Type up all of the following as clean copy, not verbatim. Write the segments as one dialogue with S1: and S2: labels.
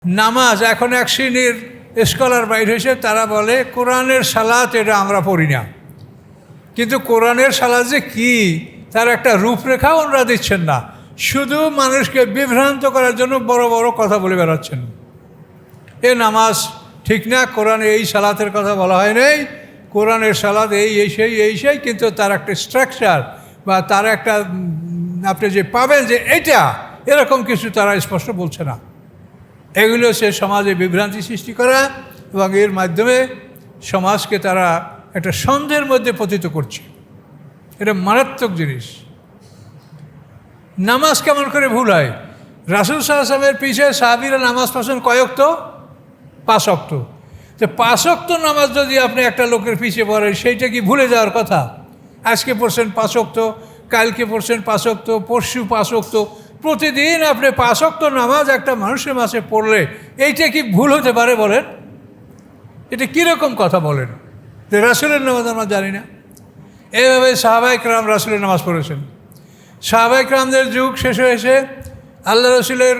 S1: নামাজ এখন এক শ্রেণীর স্কলার বাইর হয়েছে, তারা বলে কোরআনের সালাত এটা আমরা পড়ি না, কিন্তু কোরআনের সালাত যে কী তার একটা রূপরেখাও ওনারা দিচ্ছেন না, শুধু মানুষকে বিভ্রান্ত করার জন্য বড় বড় কথা বলে বেড়াচ্ছেন। এ নামাজ ঠিক না, কোরআনে এই সালাতের কথা বলা হয় নাই, কোরআনের সালাত এই সেই, কিন্তু তার একটা স্ট্রাকচার বা তার একটা আপনি যে পাবেন যে এটা এরকম কিছু তারা স্পষ্ট বলছে না। এগুলো সে সমাজে বিভ্রান্তি সৃষ্টি করা এবং এর মাধ্যমে সমাজকে তারা একটা সন্দেহের মধ্যে পতিত করছে। এটা মারাত্মক জিনিস। নামাজ কেমন করে ভুল হয়? রাসূল সাল্লাল্লাহু আলাইহি ওয়াসাল্লামের পিছে সাহাবীরা নামাজ পড়ছেন কয় ওয়াক্ত? 5 ওয়াক্ত। তো 5 ওয়াক্ত নামাজ যদি আপনি একটা লোকের পিছে পড়েন, সেইটা কি ভুলে যাওয়ার কথা? আজকে পড়ছেন 5 ওয়াক্ত, কালকে পড়ছেন 5 ওয়াক্ত, পরশু 5 ওয়াক্ত, প্রতিদিন আপনি 5 ওয়াক্ত নামাজ একটা মানুষের মাঝে পড়লে এইটা কি ভুল হতে পারে বলেন? এটা কীরকম কথা বলেন যে রাসূলের নামাজ আমরা জানি না? এইভাবে সাহাবায়ে কেরাম রাসূলের নামাজ পড়েছেন। সাহাবায়ে কেরামদের যুগ শেষ হয়েছে, আল্লাহ রসুলের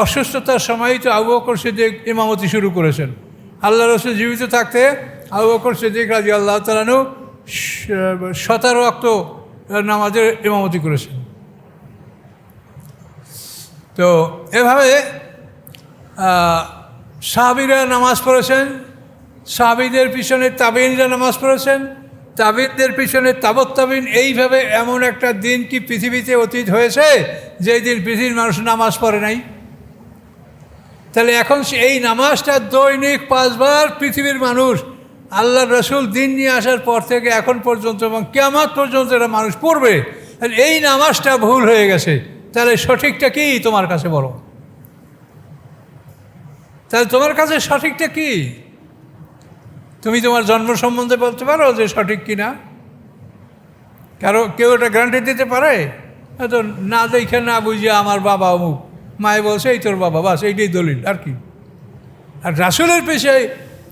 S1: অসুস্থতার সময়ই তো আবু বকর সিদ্দিক ইমামতি শুরু করেছেন। আল্লাহ রসুল জীবিত থাকতে আবু বকর সিদ্দিক রাদিয়াল্লাহু তাআলা আনহু 17 ওয়াক্ত নামাজের ইমামতি করেছেন। তো এভাবে সাহাবীরা নামাজ পড়েছেন, সাহাবীদের পিছনে তাবেঈনরা নামাজ পড়েছেন, তাবেঈনদের পিছনে তাবৎ তাবেঈন। এইভাবে এমন একটা দিন কি পৃথিবীতে অতীত হয়েছে যেই দিন পৃথিবীর মানুষ নামাজ পড়ে নাই? তাহলে এখন এই নামাজটা দৈনিক 5 বার পৃথিবীর মানুষ আল্লাহ রসুল দিন নিয়ে আসার পর থেকে এখন পর্যন্ত এবং কিয়ামত পর্যন্ত এটা মানুষ পড়বে। এই নামাজটা ভুল হয়ে গেছে, তাহলে সঠিকটা কি তোমার কাছে বলো? তাহলে তোমার কাছে সঠিকটা কি? তুমি তোমার জন্ম সম্বন্ধে বলতে পারো যে সঠিক কি না? কেউ এটা গ্যারান্টি দিতে পারে? তো না দেখে না বুঝিয়ে আমার বাবা অমুক, মায়ে বলছে এই তোর বাবা, বাস এইটাই দলিল, আর কি? আর রাসূলের পেশে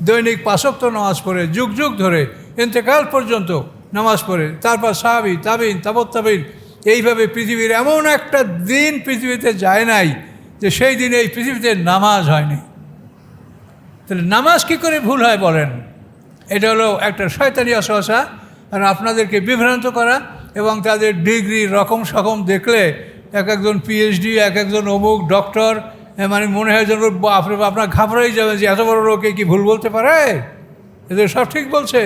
S1: দৈনিক 5 ওয়াক্ত নামাজ পড়ে যুগ যুগ ধরে ইন্তেকাল পর্যন্ত নামাজ পড়ে, তারপর সাহাবী তাবেঈন তাবৎ তাবেঈন, এইভাবে পৃথিবীর এমন একটা দিন পৃথিবীতে যায় নাই যে সেই দিনে এই পৃথিবীতে নামাজ হয়নি। তাহলে নামাজ কী করে ভুল হয় বলেন? এটা হলো একটা শয়তানি অসহসা, আর আপনাদেরকে বিভ্রান্ত করা এবং তাদের ডিগ্রি রকম সকম দেখলে একজন পিএইচডি, একজন অমুক ডক্টর, মানে মনে হয় যেন আপনার ঘাবড়াই যাবে যে এত বড় লোকে কি ভুল বলতে পারে, এদের সব ঠিক বলছে।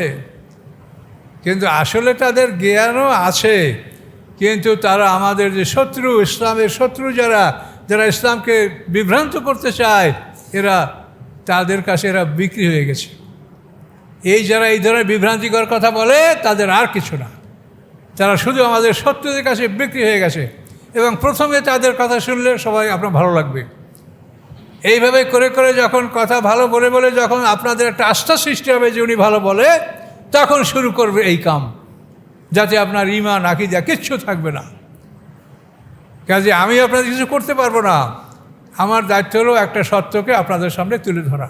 S1: কিন্তু আসলে তাদের জ্ঞানও আছে, কিন্তু তারা আমাদের যে শত্রু, ইসলামের শত্রু যারা ইসলামকে বিভ্রান্ত করতে চায়, তাদের কাছে এরা বিক্রি হয়ে গেছে। যারা এই ধরনের বিভ্রান্তিকর কথা বলে তাদের আর কিছু না, তারা শুধু আমাদের শত্রুদের কাছে বিক্রি হয়ে গেছে। এবং প্রথমে তাদের কথা শুনলে সবাই আপনার ভালো লাগবে, এইভাবে করে করে যখন কথা ভালো বলে বলে যখন আপনাদের একটা আস্থা সৃষ্টি হবে যে উনি ভালো বলে, তখন শুরু করবে এই কাম, যাতে আপনার ঈমান আকীদা কিচ্ছু থাকবে না। কাজে আমি আপনাদের কিছু করতে পারবো না, আমার দায়িত্ব হলো একটা সত্যকে আপনাদের সামনে তুলে ধরা,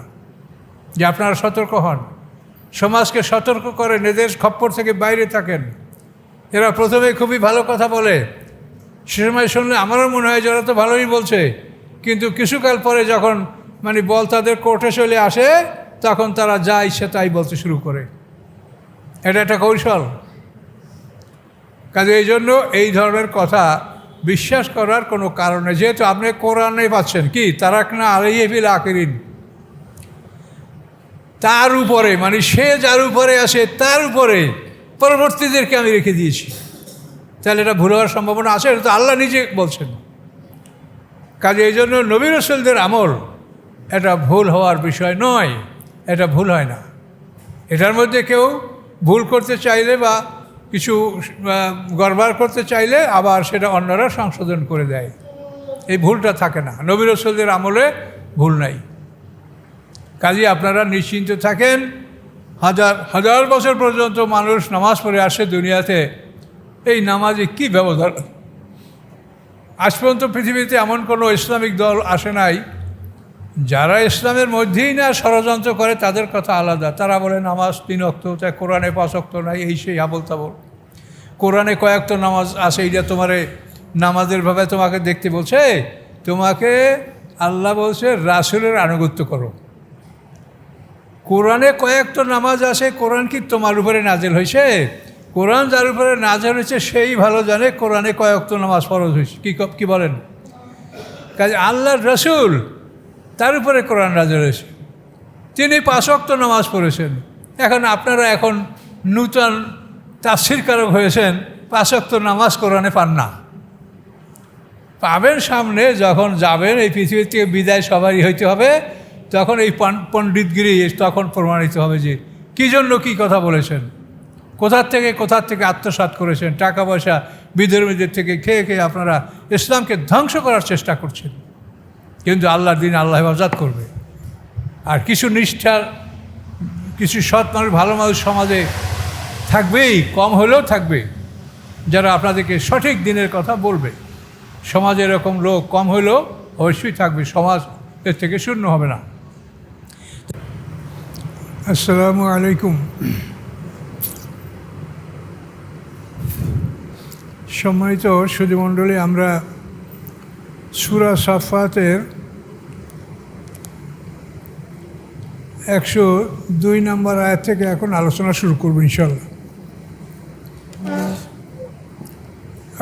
S1: যে আপনারা সতর্ক হন, সমাজকে সতর্ক করেন, এদের খপ্পর থেকে বাইরে থাকেন। এরা প্রথমে খুবই ভালো কথা বলে, সে সময় শুনলে আমারও মনে হয় যে ওরা তো ভালোই বলছে, কিন্তু কিছুকাল পরে যখন বল তাদের কোর্টে চলে আসে, তখন তারা যা ইচ্ছে তাই বলতে শুরু করে। এটা একটা কৌশল। কাজে এই জন্য এই ধরনের কথা বিশ্বাস করার কোনো কারণ নেই, যেহেতু আপনি কোরআনে পাচ্ছেন কি তারাকনা আলাইহি ফিল আখিরিন, তার উপরে সে যার উপরে আসে তার উপরে পরবর্তীদেরকে আমি রেখে দিয়েছি। তাহলে এটা ভুল হওয়ার সম্ভাবনা আছে, এটা তো আল্লাহ নিজে বলছেন। কাজে এই জন্য নবী রাসূলদের আমল এটা ভুল হওয়ার বিষয় নয়, এটা ভুল হয় না। এটার মধ্যে কেউ ভুল করতে চাইলে বা কিছু গড়বড় করতে চাইলে আবার সেটা অন্যরা সংশোধন করে দেয়, এই ভুলটা থাকে না। নবী রাসূলদের আমলে ভুল নাই। কাজে আপনারা নিশ্চিন্ত থাকেন, হাজার হাজার বছর পর্যন্ত মানুষ নামাজ পড়ে আসে দুনিয়াতে, এই নামাজে কী ব্যবধান? আজ পর্যন্ত পৃথিবীতে এমন কোনো ইসলামিক দল আসে নাই যারা ইসলামের মধ্যেই না ষড়যন্ত্র করে, তাদের কথা আলাদা। তারা বলে নামাজ 3 ওয়াক্ত, তাই কোরআনে 5 ওয়াক্ত নাই, এই সেই আবল তাবল। কোরআনে কয়েকটা নামাজ আছে, এইটা তোমার নামাজের ভাবে তোমাকে দেখতে বলছে, তোমাকে আল্লাহ বলছে রাসূলের আনুগত্য করো। কোরআনে কয়েকটা নামাজ আছে, কোরআন কি তোমার উপরে নাজেল হয়েছে? কোরআন যার উপরে নাজেল হয়েছে সেই ভালো জানে কোরআনে কয়েকটা নামাজ ফরজ হয়েছে। কি বলেন? কাজে আল্লাহর রাসূল তার উপরে কোরআন নাজেল হয়েছে, তিনি 5 ওয়াক্ত নামাজ পড়েছেন। এখন আপনারা এখন নূতন তাফসীরকারক হয়েছেন, 5 ওয়াক্ত নামাজ কোরআনে পান না। পাবেন সামনে, যখন যাবেন এই পৃথিবী থেকে বিদায় সবারই হইতে হবে, তখন এই পণ্ডিতগিরি তখন প্রমাণিত হবে যে কী জন্য কী কথা বলেছেন, কোথার থেকে আত্মসাৎ করেছেন, টাকা পয়সা বিধর্মীদের থেকে খেয়ে খেয়ে আপনারা ইসলামকে ধ্বংস করার চেষ্টা করছেন। কিন্তু আল্লাহর দিন আল্লাহ হেফাজত করবে। আর কিছু নিষ্ঠার, কিছু সৎ মানুষ, ভালো মানুষ সমাজে থাকবেই, কম হলেও থাকবে, যারা আপনাদেরকে সঠিক দিনের কথা বলবে। সমাজে এরকম লোক কম হলেও অবশ্যই থাকবে, সমাজ এর থেকে শূন্য হবে না। আসসালামু আলাইকুম। সম্মানিত সুধীমণ্ডলী, আমরা সূরা সাফফাতের 102 নম্বর আয়াত থেকে এখন আলোচনা শুরু করব ইনশাআল্লাহ।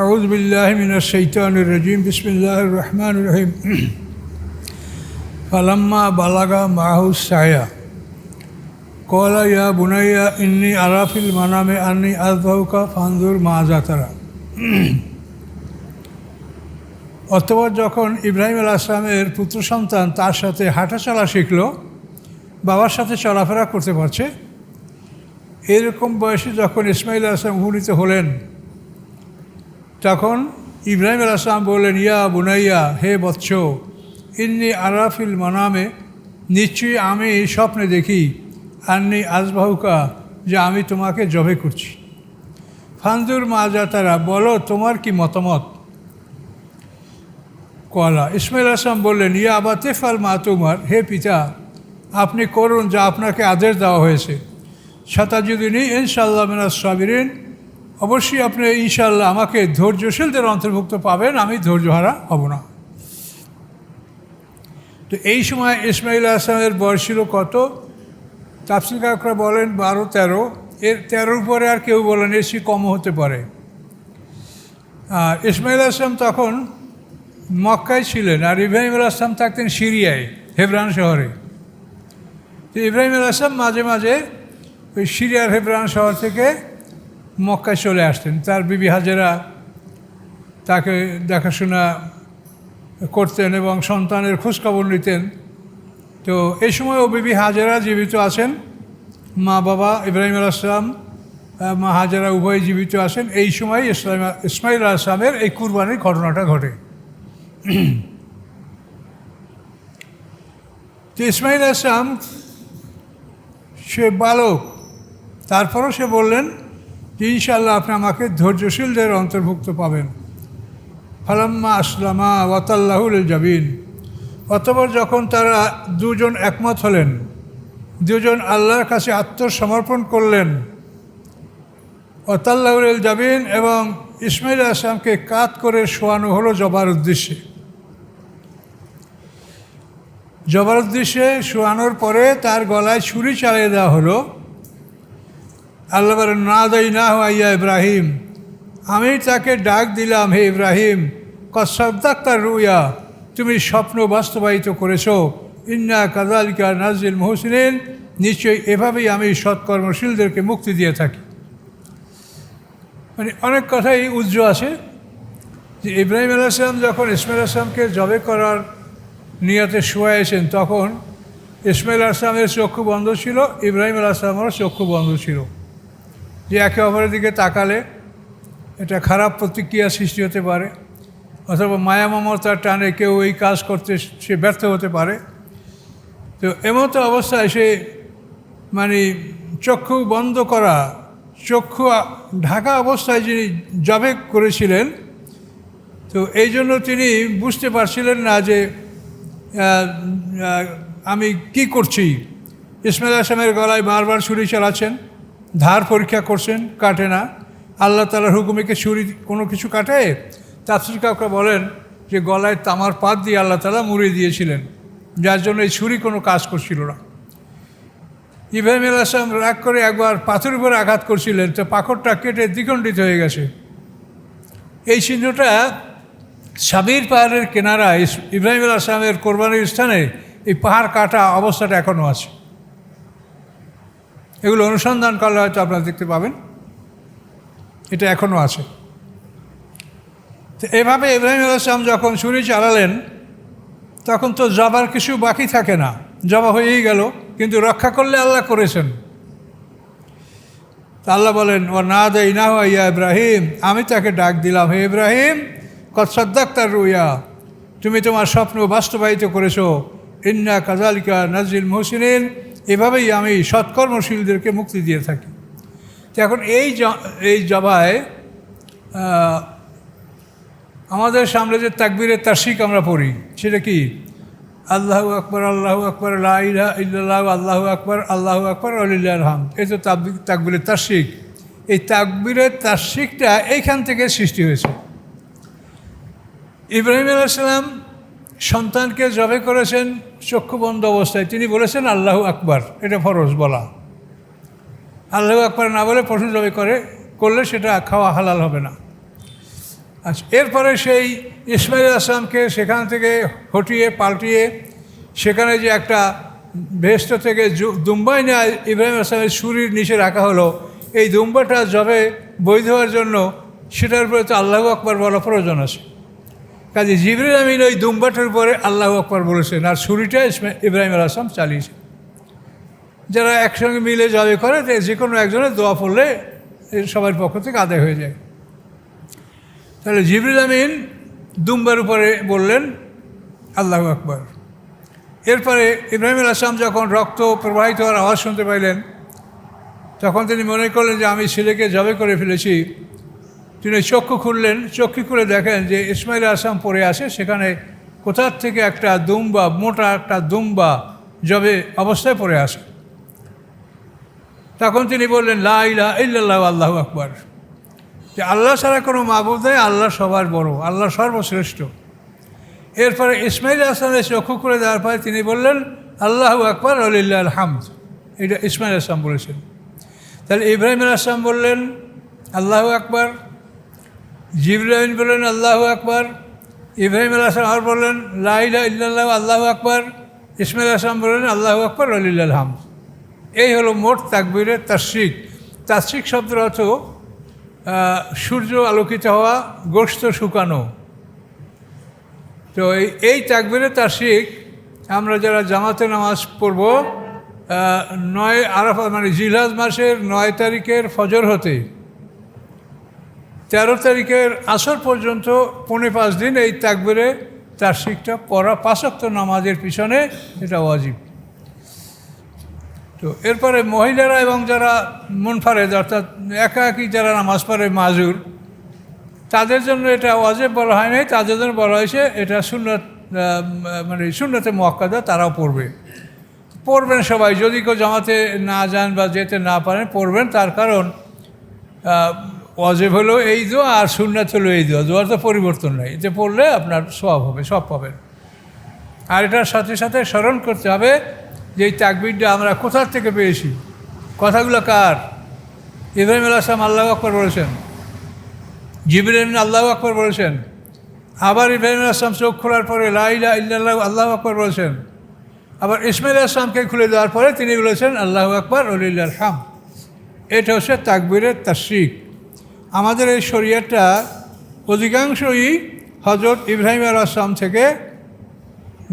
S1: আউযু বিল্লাহি মিনাশ শাইতানির রাজিম। বিসমিল্লাহির রহমানির রহিম। ফালাম্মা বালাগা মাহু সায়া ক্বালা ইয়া বুনাইয়া ইন্নী আরা ফিল মানামে আন্নী আযবাহুকা ফানজুর মাযা তারা। অতঃপর যখন ইব্রাহিম আলাইহিস সালামের পুত্র সন্তান তার সাথে হাঁটা চলা শিখল, বাবার সাথে চলাফেরা করতে পারছে, এরকম বয়সে যখন ইসমাইল আলাইহিস সালাম উপনীত হলেন, তখন ইব্রাহিম আলাইহিস সালাম বললেন, ইয়া বুনাইয়া, হে বৎস, ইন্নী আরা ফিল মানামে, নিশ্চয়ই আমি স্বপ্নে দেখি, আন্নী আযবাহুকা, যে আমি তোমাকে জবে করছি। ফানজুর মাযা তারা, বলো তোমার কি মতামত। ক্বালা, ইসমাইল আলাইহিস সালাম বললেন, ইয়া আবা তেফআল মা তুমার, হে পিতা, আপনি করুন যা আপনাকে আদেশ দেওয়া হয়েছে। সাতাজিদুনি ইনশাআল্লাহ মিনাস সাবিরিন, অবশ্যই আপনি ইনশাআল্লাহ আমাকে ধৈর্যশীলদের অন্তর্ভুক্ত পাবেন, আমি ধৈর্যহারা হব না। তো এই সময় ইসমাইল আলাইহিস সালামের বয়স ছিল কত? তাফসীরকাররা বলেন 12-13, এর 13 পরে আর কেউ বলেন এর চেয়ে কমও হতে পারে। ইসমাইল আলাইহিস সালাম তখন মক্কায় ছিলেন, আর ইব্রাহিম আলাইহিস সালাম থাকতেন সিরিয়ায়, হেবরান শহরে। তো ইব্রাহিম আলাইহিস সালাম মাঝে মাঝে ওই সিরিয়ার হেবরান শহর থেকে মক্কায় চলে আসতেন। তার বিবি হাজেরা তাকে দেখাশোনা করতেন এবং সন্তানের খোঁজখবর নিতেন। তো এই সময় ও বিবি হাজেরা জীবিত আছেন, মা বাবা ইব্রাহিম আলাইহিস সালাম, মা হাজেরা উভয় জীবিত আছেন। এই সময় ইসমাইল আলাইহিস সালামের এই কুরবানির ঘটনাটা ঘটে। তো ইসমাইল আলাইহিস সালাম সে বালক, তারপরও সে বললেন যে ইনশাআল্লাহ আপনি আমাকে ধৈর্যশীলদের অন্তর্ভুক্ত পাবেন। ফালাম্মা আসলামা ওয়াতাল্লাহু লিল জাবিন, অতঃপর যখন তারা দুজন একমত হলেন, দুজন আল্লাহর কাছে আত্মসমর্পণ করলেন, ওয়াতাল্লাহু লিল জাবিন, এবং ইসমাইল আলাইহিস সালামকে কাত করে শোয়ানো হলো জবার উদ্দেশ্যে। জবার উদ্দেশ্যে শোয়ানোর পরে তার গলায় ছুরি চালিয়ে দেওয়া হলো। আল্লাহ বলেন, নাদাইনাহু ইয়া ইব্রাহিম, আমি তাকে ডাক দিলাম, হে ইব্রাহিম, কদ সাদ্দাক্তা রুয়া, তুমি স্বপ্ন বাস্তবায়িত করেছো। ইন্না কাযালিকা নাজিল মুহসিনিন, নিশ্চয়ই এভাবেই আমি সৎকর্মশীলদেরকে মুক্তি দিয়ে থাকি। মানে অনেক কথাই উজ্জ্ব আছে যে ইব্রাহিম আলাইহিস সালাম যখন ইসমাইল আলাইহিস সালামকে জবে করার নিয়তে শোয়াইছেন, তখন ইসমাইল আলাইহিস সালামের চক্ষু বন্ধ ছিল, ইব্রাহিম আলাইহিস সালামেরও চক্ষু বন্ধ ছিল, যে একে অপরের দিকে তাকালে এটা খারাপ প্রতিক্রিয়া সৃষ্টি হতে পারে, অথবা মায়া মমতার টানে কেউ এই কাজ করতে সে ব্যর্থ হতে পারে। তো এমতো অবস্থায় সে মানে চক্ষু বন্ধ করা, চক্ষু ঢাকা অবস্থায় যিনি জবে করেছিলেন, তো এই জন্য তিনি বুঝতে পারছিলেন না যে আমি কি করছি। ইসমাইল আলাইহিস সালামের গলায় বারবার ছুরি চালাচ্ছেন, ধার পরীক্ষা করছেন, কাটে না। আল্লাহ তাআলার হুকুমে কি ছুরি কোনো কিছু কাটে? তাফসীরকাররা বলেন যে গলায় তামার পাত দিয়ে আল্লাহ তাআলা মুড়িয়ে দিয়েছিলেন, যার জন্য এই ছুরি কোনো কাজ করছিল না। ইব্রাহিম আলাইহিস সালাম রাগ করে একবার পাথরের উপরে আঘাত করছিলেন, তো পাথরটা কেটে দ্বিখণ্ডিত হয়ে গেছে। এই চিহ্নটা সাবির পাহাড়ের কিনারায় ইব্রাহিম আলাইহিস সালামের কোরবানির স্থানে এই পাহাড় কাটা অবস্থাটা এখনও আছে। এগুলো অনুসন্ধান করলে হয়তো আপনারা দেখতে পাবেন, এটা এখনও আছে। তো এভাবে ইব্রাহিম আলাইহিস সালাম যখন ছুরি চালালেন, তখন তো জবার কিছু বাকি থাকে না, জবা হয়েই গেল, কিন্তু রক্ষা করলে আল্লাহ করেছেন। তা আল্লাহ বলেন, ও না দেই না ইয়া ইব্রাহিম, আমি তাকে ডাক দিলাম, হে ইব্রাহিম, কদ সাদ্দাক্তার রুয়া, তুমি তোমার স্বপ্ন বাস্তবায়িত করেছো। ইন্না কাযালিকা নাজিল মুহসিনিন, এভাবেই আমি সৎকর্মশীলদেরকে মুক্তি দিয়ে থাকি। তো এখন এই জবায় আমাদের সামনে যে তাকবীরের তারশিক আমরা পড়ি, সেটা কি? আল্লাহু আকবার, আল্লাহু আকবার, লা ইলাহা ইল্লাল্লাহ, আল্লাহু আকবার, আল্লাহু আকবার, ওয়ালিল্লাহিল হামদ। এই তো তাকবীরের তারশিক। এই তাকবীরের তারশিকটা এইখান থেকে সৃষ্টি হয়েছে। ইব্রাহিম আলাইহিস সালাম সন্তানকে জবে করেছেন চক্ষু বন্ধ অবস্থায়, তিনি বলেছেন আল্লাহু আকবার, এটা ফরজ বলা। আল্লাহু আকবার না বলে পশু জবে করলে সেটা খাওয়া হালাল হবে না। আচ্ছা, এরপরে সেই ইসমাইল আলাইহিস সালামকে সেখান থেকে হটিয়ে পাল্টিয়ে সেখানে যে একটা ভেস্ট থেকে দুম্বায় নিয়ে ইব্রাহিম আলাইহিস সালামের ছুরির নিচে রাখা হলো, এই দুম্বাটা জবে বৈধ হওয়ার জন্য সেটার উপরে তো আল্লাহু আকবার বলা প্রয়োজন আছে। কাজে জিবরিল আমিন ওই দুম্বাটার উপরে আল্লাহু আকবার বলেছেন, আর ছুরিটা ইব্রাহিম আলাইহিস সালাম চালিয়েছেন। যারা একসঙ্গে মিলে জবে করে, যে কোনো একজনের দোয়া পড়লে সবার পক্ষ থেকে আদায় হয়ে যায়। তাহলে জিবরিল আমিন দুম্বার উপরে বললেন আল্লাহু আকবার। এরপরে ইব্রাহিম আলাইহিস সালাম যখন রক্ত প্রবাহিত হওয়ার আওয়াজ শুনতে পাইলেন, তখন তিনি মনে করলেন যে আমি ছেলেকে জবে করে ফেলেছি। তিনি চক্ষু খুললেন, চক্ষু খুলে দেখেন যে ইসমাইল আলাইহিস সালাম পড়ে আছে, সেখানে কোথার থেকে একটা দুম্বা, মোটা একটা দুম্বা জবে অবস্থায় পড়ে আছে। তখন তিনি বললেন লা ইলাহা ইল্লাল্লাহ, আল্লাহু আকবার, যে আল্লাহ ছাড়া কোনো মাবুদ নেই, আল্লাহ সবার বড়, আল্লাহ সর্বশ্রেষ্ঠ। এরপরে ইসমাইল আলাইহিস সালামের চক্ষু খুলে দেওয়ার পরে তিনি বললেন আল্লাহু আকবার ওয়ালিল্লাহিল হামদ, এটা ইসমাইল আলাইহিস সালাম বলেছেন। তাহলে ইব্রাহিম আলাইহিস সালাম বললেন আল্লাহু আকবার, জিবরিল আমিন বললেন আল্লাহু আকবার, ইব্রাহিম আলাইহিস সালাম আর বললেন লা ইলাহা ইল্লাল্লাহ, আল্লাহু আকবার, ইসমাইল আলাইহিস সালাম বললেন আল্লাহু আকবার ওয়ালিল্লাহিল হামদ। এই হলো মোট তাকবীরের তারশিক। তারশিক শব্দের অর্থ সূর্য আলোকিত হওয়া, গোশত শুকানো। তো এই তাকবীরের তারশিক আমরা যারা জামাতে নামাজ পড়ব 9 আরাফা মানে জিলহজ মাসের 9 তারিখের ফজর হতে 13 তারিখের আসর পর্যন্ত 4.5 দিন এই তাকবীরে তারশিকটা পড়া 5 ওয়াক্ত নামাজের পিছনে এটা ওয়াজিব। তো এরপরে মহিলারা এবং যারা মুনফারেদ অর্থাৎ একাকী যারা নামাজ পড়ে মাজুর, তাদের জন্য এটা ওয়াজিব বলা হয় নাই, তাদের জন্য বলা হয়েছে এটা সুন্নত, মানে সুন্নতে মুআক্কাদা, তারাও পড়বেন সবাই। যদি কেউ জামাতে না যান বা যেতে না পারেন পড়বেন, তার কারণ ওয়াজিব হলো এই দোয়া আর সুন্নাত হলো এই দোয়া, দোয়ার তো পরিবর্তন নাই। এতে পড়লে আপনার সওয়াব হবে, সব পাবেন। আর এটার সাথে সাথে স্মরণ করতে হবে যে এই তাকবীরটা আমরা কোথা থেকে পেয়েছি, কথাগুলো কার? ইব্রাহিম আলাইহিস সালাম আল্লাহু আকবার বলেছেন, জিবরিল আমিন আল্লাহু আকবার বলেছেন, আবার ইব্রাহিম আলাইহিস সালাম চোখ খোলার পরে লা ইলাহা ইল্লাল্লাহ, আল্লাহু আকবার বলেছেন, আবার ইসমাইল আলাইহিস সালামকে খুলে দেওয়ার পরে তিনি বলেছেন আল্লাহু আকবার ওয়ালিল্লাহিল হামদ। এটা হচ্ছে তাকবীরের তাশরিক। আমাদের এই শরীয়তটা অধিকাংশই হযরত ইব্রাহিম আলাইহিস সালাম থেকে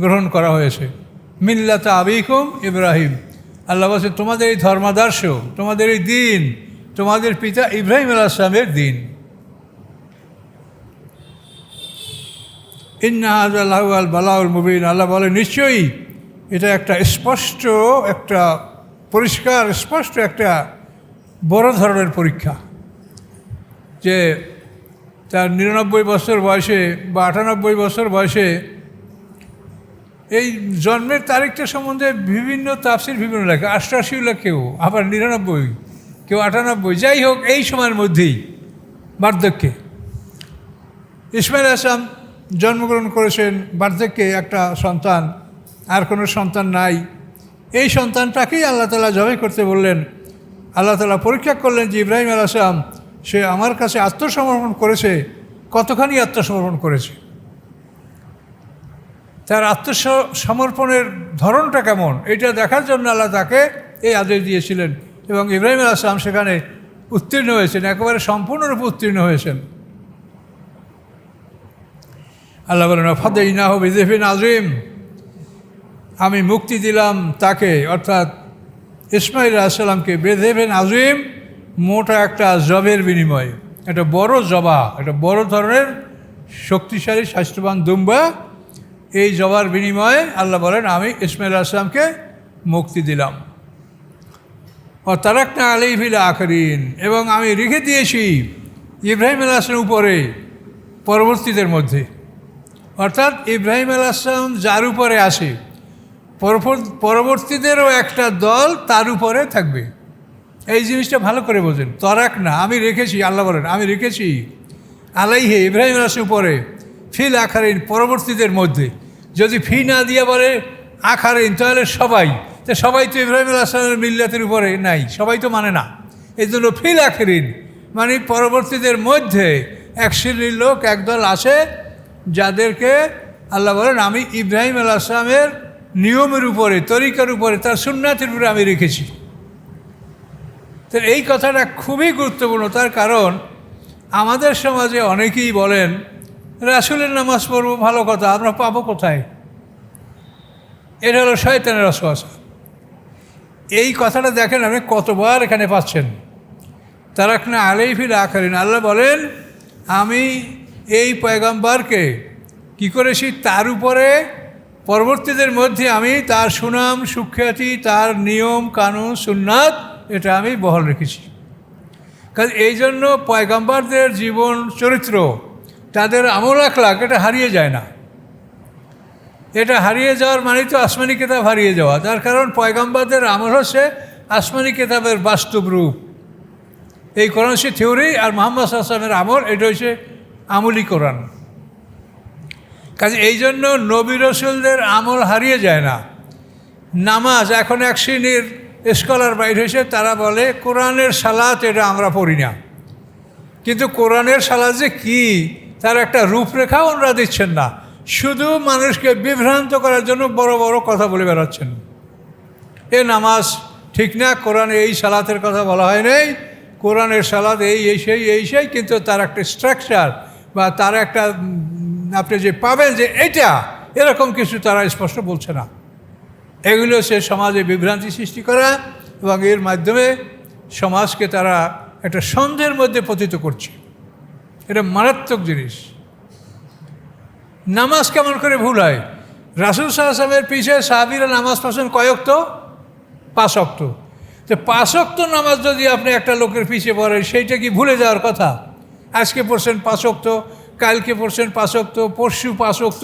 S1: গ্রহণ করা হয়েছে। মিল্লাতা আবিকুম ইব্রাহিম, আল্লাহ বলছেন তোমাদের এই ধর্মাদর্শ, তোমাদের এই দিন তোমাদের পিতা ইব্রাহিম আলাইহিস সালামের দিন। ইন্না হাযা লাহুল বালাউল মুবিন, আল্লাহ বলে নিশ্চয়ই এটা একটা স্পষ্ট, একটা পরিষ্কার স্পষ্ট একটা বড় ধরনের পরীক্ষা, যে তার 99 বছর বয়সে বা 98 বছর বয়সে এই জন্মের তারিখটা সম্বন্ধে বিভিন্ন তাফসির বিভিন্ন লেখা, 88 লেখেও, আবার 99, কেউ 98, যাই হোক এই সময়ের মধ্যেই বার্ধক্যে ইসমাইল আলাইহিস সালাম জন্মগ্রহণ করেছেন বার্ধক্যে একটা সন্তান, আর কোনো সন্তান নাই। এই সন্তানটাকেই আল্লাহ তাআলা জবাই করতে বললেন। আল্লাহ তাআলা পরীক্ষা করলেন যে ইব্রাহিম আলাইহিস সালাম সে আমার কাছে আত্মসমর্পণ করেছে, কতখানি আত্মসমর্পণ করেছে, তার আত্মসমর্পণের ধরনটা কেমন, এটা দেখার জন্য আল্লাহ তাকে এই আদেশ দিয়েছিলেন। এবং ইব্রাহিম আলাইহিস সালাম সেখানে উত্তীর্ণ হয়েছেন, একেবারে সম্পূর্ণরূপে উত্তীর্ণ হয়েছেন। আল্লাহ বলেন ফাদাইনাহু বিযিবহিন আযীম, আমি মুক্তি দিলাম তাকে, অর্থাৎ ইসমাঈল আলাইহিস সালামকে বিযিবহিন আযীম, মোটা একটা জবের বিনিময়ে, একটা বড় জবা, একটা বড় ধরনের শক্তিশালী স্বাস্থ্যবান দুম্বা, এই জবার বিনিময়ে আল্লাহ বলেন আমি ইসমাঈল আলাইহিস সালামকে মুক্তি দিলাম। ও তারাকনা আলাইহি ফিল আখিরিন, এবং আমি রেখে দিয়েছি ইব্রাহিম আলাইহিস সালামের উপরে পরবর্তীদের মধ্যে, অর্থাৎ ইব্রাহিম আলাইহিস সালাম যার উপরে আসে পরবর্তীদেরও একটা দল তার উপরে থাকবে। এই জিনিসটা ভালো করে বোঝেন। তরাক না, আমি রেখেছি, আল্লাহ বলেন আমি রেখেছি আলাইহি ইব্রাহিম আলাইহিস সালামের উপরে ফিল আখারিন, পরবর্তীদের মধ্যে। যদি ফি না দিয়ে বলে আখারিন, তাহলে সবাই তো ইব্রাহিম আলাইহিস সালামের মিল্লাতের উপরে নাই, সবাই তো মানে না। এই জন্য ফিল আখিরিন মানে পরবর্তীদের মধ্যে এক শ্রেণীর লোক, একদল আছে যাদেরকে আল্লাহ বলেন আমি ইব্রাহিম আলাইহিস সালামের নিয়মের উপরে, তরিকার উপরে, তার সুন্নাতের উপরে আমি রেখেছি। তো এই কথাটা খুবই গুরুত্বপূর্ণ। তার কারণ আমাদের সমাজে অনেকেই বলেন রাসূলের নামাজ পড়ব, ভালো কথা, আমরা পাবো কোথায়? এটা হলো শয়তানের ওয়াসওয়াসা। এই কথাটা দেখেন আপনি কতবার এখানে পাচ্ছেন। তারাকনা আলাইহি ফিল আখিরিন, আল্লাহ বলেন আমি এই পয়গম্বরকে কি করেছি, তার উপরে পরবর্তীদের মধ্যে আমি তার সুনাম সুখ্যাতি, তার নিয়ম কানুন সুন্নাত, এটা আমি বহাল রেখেছি। কারণ এই জন্য পয়গম্বরদের জীবন চরিত্র, তাদের আমল আখলাক, এটা হারিয়ে যায় না। এটা হারিয়ে যাওয়ার মানে তো আসমানি কিতাব হারিয়ে যাওয়া। তার কারণ পয়গম্বরদের আমল হচ্ছে আসমানি কিতাবের বাস্তব রূপ। এই কোরআন হচ্ছে থিওরি, আর মুহাম্মদ সাল্লাল্লাহু আলাইহি ওয়াসাল্লামের আমল এটা হচ্ছে আমলি কোরআন। কাজে এই জন্য নবী রসুলদের আমল হারিয়ে যায় না। নামাজ, এখন এক শ্রেণীর স্কলার বাইর হয়েছে, তারা বলে কোরআনের সালাত এটা আমরা পড়ি না, কিন্তু কোরআনের সালাত যে কী তার একটা রূপরেখাও ওনারা দিচ্ছেন না, শুধু মানুষকে বিভ্রান্ত করার জন্য বড় বড় কথা বলে বেড়াচ্ছেন। এ নামাজ ঠিক না, কোরআনে এই সালাতের কথা বলা হয় নাই, কোরআনের সালাত এই সেই, কিন্তু তার একটা স্ট্রাকচার বা তার একটা আপনি যে পাবেন যে এটা এরকম কিছু তারা স্পষ্ট বলছে না। এগুলো সে সমাজে বিভ্রান্তি সৃষ্টি করা এবং এর মাধ্যমে সমাজকে তারা একটা সন্দেহের মধ্যে পতিত করছে। এটা মারাত্মক জিনিস। নামাজ কেমন করে ভুল হয়? রাসূল সাল্লাল্লাহু আলাইহি ওয়াসাল্লামের পিছে সাহাবীরা নামাজ পড়ছেন কয় ওয়াক্ত? 5 ওয়াক্ত। তো 5 ওয়াক্ত নামাজ যদি আপনি একটা লোকের পিছে পড়েন, সেইটা কি ভুলে যাওয়ার কথা? আজকে পড়ছেন 5 ওয়াক্ত, কালকে পড়ছেন 5 ওয়াক্ত, পরশু 5 ওয়াক্ত,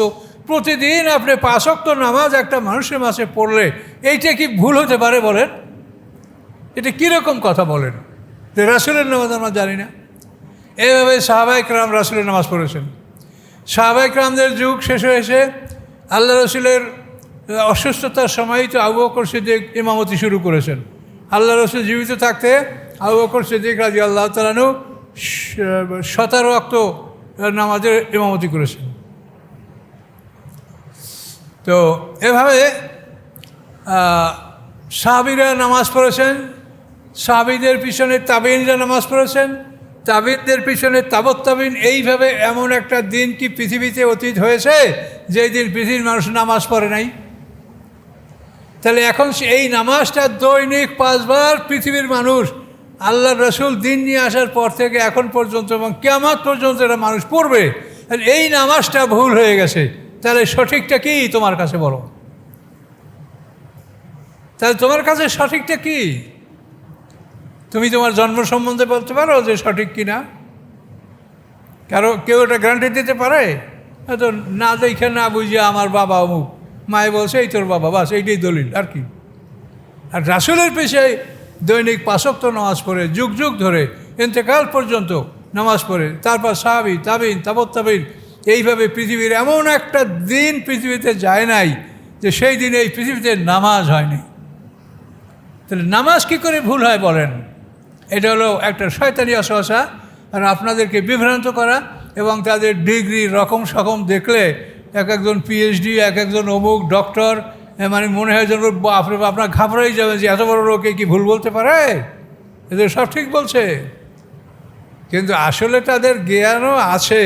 S1: প্রতিদিন আপনি 5 ওয়াক্ত নামাজ একটা মানুষের মাঝে পড়লে এইটা কি ভুল হতে পারে বলেন? এটা কীরকম কথা বলেন যে রাসূলের নামাজ আমরা জানি না? এইভাবে সাহাবায়ে কেরাম রাসূলের নামাজ পড়েছেন। সাহাবায়ে কেরামদের যুগ শেষ হয়েছে, আল্লাহ রসুলের অসুস্থতার সময় তো আবু বকর সিদ্দিক ইমামতি শুরু করেছেন। আল্লাহ রসুল জীবিত থাকতে আবু বকর সিদ্দিক রাদিয়াল্লাহু তাআলা আনহু 17 ওয়াক্ত নামাজের ইমামতি করেছেন। তো এভাবে সাহাবীরা নামাজ পড়েছেন, সাহাবীদের পিছনে তাবেঈনরা নামাজ পড়েছেন, তাবেঈনদের পিছনে তাবৎ তাবেঈন। এইভাবে এমন একটা দিন কি পৃথিবীতে অতীত হয়েছে যেই দিন পৃথিবীর মানুষ নামাজ পড়ে নাই? তাহলে এখন এই নামাজটা দৈনিক 5 বার পৃথিবীর মানুষ আল্লাহর রসুল দিন নিয়ে আসার পর থেকে এখন পর্যন্ত এবং কিয়ামত পর্যন্ত এটা মানুষ পড়বে। এই নামাজটা ভুল হয়ে গেছে, তাহলে সঠিকটা কি তোমার কাছে বলো? তাহলে তোমার কাছে সঠিকটা কি? তুমি তোমার জন্ম সম্বন্ধে বলতে পারো যে সঠিক কি না? কেউ এটা গ্যারান্টি দিতে পারে? তো না দেখে না বুঝিয়ে আমার বাবা অমুক, মায়ে বলছে এই তোর বাবা, বাস এইটাই দলিল, আর কি? আর রাসূলের পেশে দৈনিক 5 ওয়াক্ত নামাজ পড়ে যুগ যুগ ধরে ইন্তেকাল পর্যন্ত নামাজ পড়ে, তারপর সাহাবী তাবেঈন তাবৎ তাবেঈন এইভাবে পৃথিবীর এমন একটা দিন পৃথিবীতে যায় নাই যে সেই দিনে এই পৃথিবীতে নামাজ হয়নি। তাহলে নামাজ কী করে ভুল হয় বলেন? এটা হলো একটা শয়তানি অসহসা, আর আপনাদেরকে বিভ্রান্ত করা এবং তাদের ডিগ্রি রকম সকম দেখলে একজন পিএইচডি, একজন অমুক ডক্টর, মানে মনে হয় যেন আপনার ঘাবড়াই যাবে যে এত বড় লোকে কি ভুল বলতে পারে, এদের সব ঠিক বলছে। কিন্তু আসলে তাদের জ্ঞানও আছে,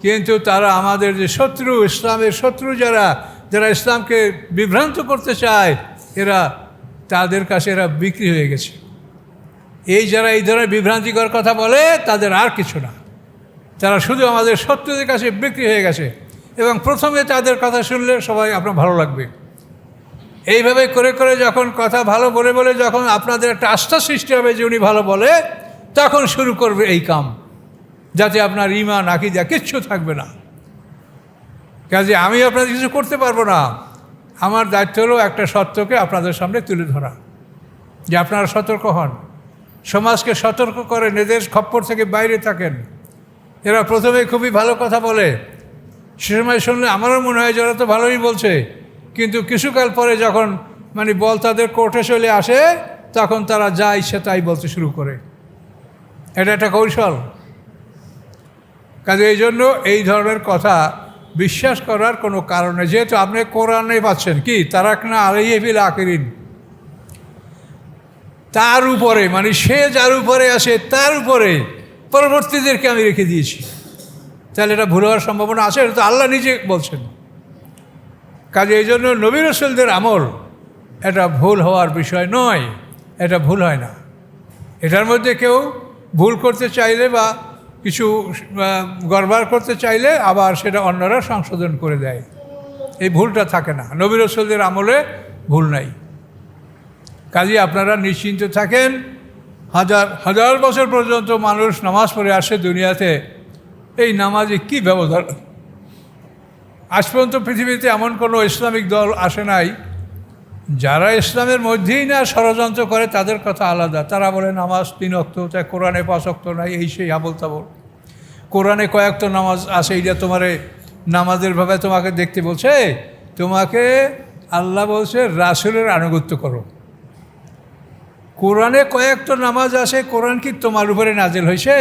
S1: কিন্তু তারা আমাদের যে শত্রু, ইসলামের শত্রু যারা ইসলামকে বিভ্রান্ত করতে চায়, তাদের কাছে এরা বিক্রি হয়ে গেছে। যারা এই ধরনের বিভ্রান্তিকর কথা বলে তাদের আর কিছু না, তারা শুধু আমাদের শত্রুদের কাছে বিক্রি হয়ে গেছে। এবং প্রথমে তাদের কথা শুনলে সবাই আপনার ভালো লাগবে। এইভাবে করে করে যখন কথা ভালো বলে বলে যখন আপনাদের একটা আস্থা সৃষ্টি হবে যে উনি ভালো বলে, তখন শুরু করবে এই কাম, যাতে আপনার ঈমান আকীদা কিচ্ছু থাকবে না। কাজে আমি আপনাদের কিছু করতে পারবো না। আমার দায়িত্ব হলো একটা সত্যকে আপনাদের সামনে তুলে ধরা, যে আপনারা সতর্ক হন, সমাজকে সতর্ক করেন, এদের খপ্পর থেকে বাইরে থাকেন। এরা প্রথমে খুবই ভালো কথা বলে, সে সময় শুনলে আমারও মনে হয় যে ওরা তো ভালোই বলছে, কিন্তু কিছুকাল পরে যখন বল তাদের কোর্টে চলে আসে, তখন তারা যা ইচ্ছে তাই বলতে শুরু করে। এটা একটা কৌশল। কাজে এই জন্য এই ধরনের কথা বিশ্বাস করার কোনো কারণ নেই। যেহেতু আপনি কোরআনে পাচ্ছেন কি তারাকনা আলাইহি ফিল আখিরিন, তার উপরে সে যার উপরে আসে তার উপরে পরবর্তীদেরকে আমি রেখে দিয়েছি, তাহলে এটা ভুল হওয়ার সম্ভাবনা আছে? এটা তো আল্লাহ নিজে বলছেন। কাজে এই জন্য নবী রাসূলদের আমল এটা ভুল হওয়ার বিষয় নয়, এটা ভুল হয় না। এটার মধ্যে কেউ ভুল করতে চাইলে বা কিছু গড়বড় করতে চাইলে আবার সেটা অন্যরা সংশোধন করে দেয়, এই ভুলটা থাকে না। নবী রাসূলদের আমলে ভুল নাই। কাজে আপনারা নিশ্চিন্ত থাকেন। হাজার হাজার বছর পর্যন্ত মানুষ নামাজ পড়ে আসে দুনিয়াতে, এই নামাজে কী ব্যবধান? আজ পর্যন্ত পৃথিবীতে এমন কোনো ইসলামিক দল আসে নাই যারা ইসলামের মধ্যেই না ষড়যন্ত্র করে, তাদের কথা আলাদা। তারা বলে নামাজ 3 ওয়াক্ত, তাই কোরআনে 5 ওয়াক্ত নাই, এই সেই আবল তাবল। কোরআনে কয়েকটা নামাজ আছে, এইটা তোমারে নামাজের ভাবে তোমাকে দেখতে বলছে? তোমাকে আল্লাহ বলছে রাসূলের আনুগত্য করো। কোরআনে কয়েকটা নামাজ আছে, কোরআন কি তোমার উপরে নাজিল হয়েছে?